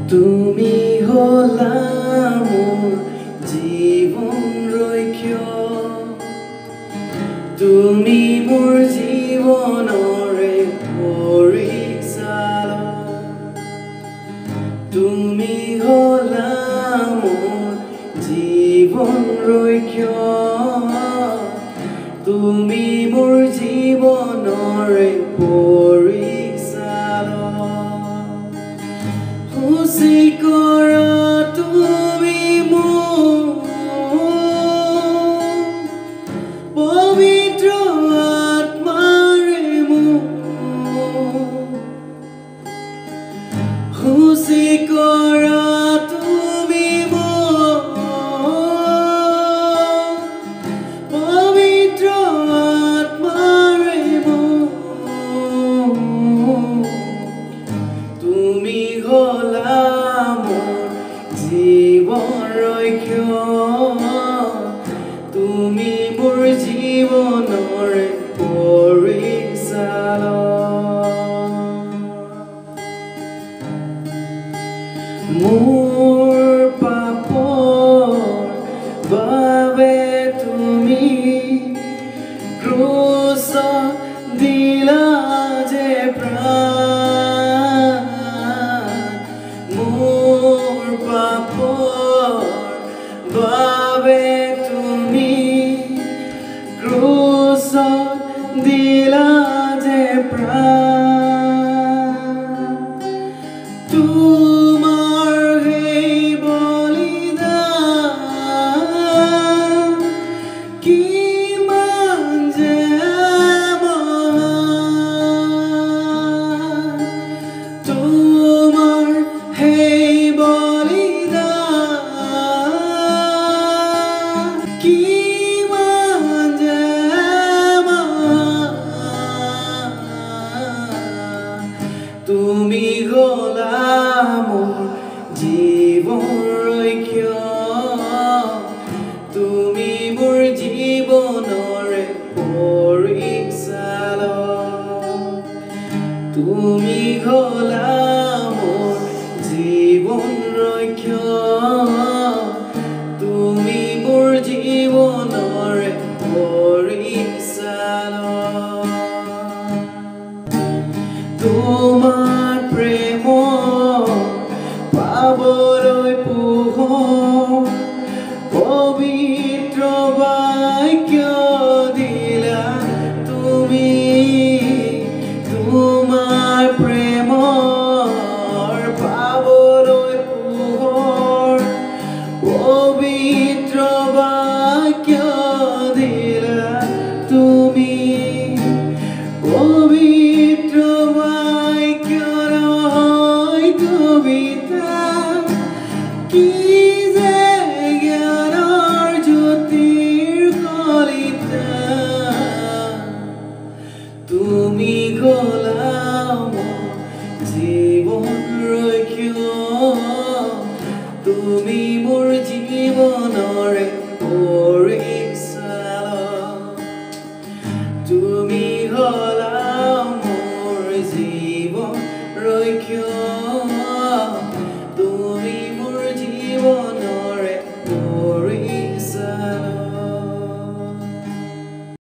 তুমি হলা মোৰ জীৱন ৰক্ষ্য তুমি মোৰ জীৱনৰে পৰিচালক তুমি হলা মোৰ জীৱন ৰক্ষ্য তুমি মোৰ জীৱনৰে খুশি কৰা তুমি মোক পবিত্ৰ আত্মাৰে মোক খুশি কৰা তুমি মোক পবিত্ৰ আত্মাৰে মোক তুমি হলা মোৰ জীৱন ৰক্ষ্য তুমি মোৰ জীৱনৰে পৰিচালক মোৰ পাপৰ বাবে তুমি ক্ৰুচত দিলা যে প্ৰাণ মোৰ পাপৰ বাবে তুমি ক্ৰুচত দিলা যে প্ৰাণ তোমাৰ সেই বলিদান কিমান যে মহান তোমাৰ সেই বলিদান কিমান যে মহান তুমি হলা মোৰ জীৱন ৰক্ষ্য তুমি মোৰ জীৱনৰে পৰিচালক তুমি হলা মোৰ জীৱন ৰক্ষ্য তুমি মোৰ জীৱনৰে পৰিচালক তোমাৰ প্ৰেম পাবলৈ পোহৰ পবিত্ৰ বাক্য দিলা তুমি তোমাৰ প্ৰেম পাবলৈ পোহৰ পবিত্ৰ বাক্য দিলা তুমি পবিত্ৰ বাক্যৰ হয় কবিতা কি যে জ্ঞানৰ জ্যোতিৰ কলিতা তুমি হলা মোৰ জীৱন ৰক্ষ্য তুমি মোৰ জীৱনৰে পৰিচালক তুমি হলা মোৰ জীৱন ৰক্ষ্য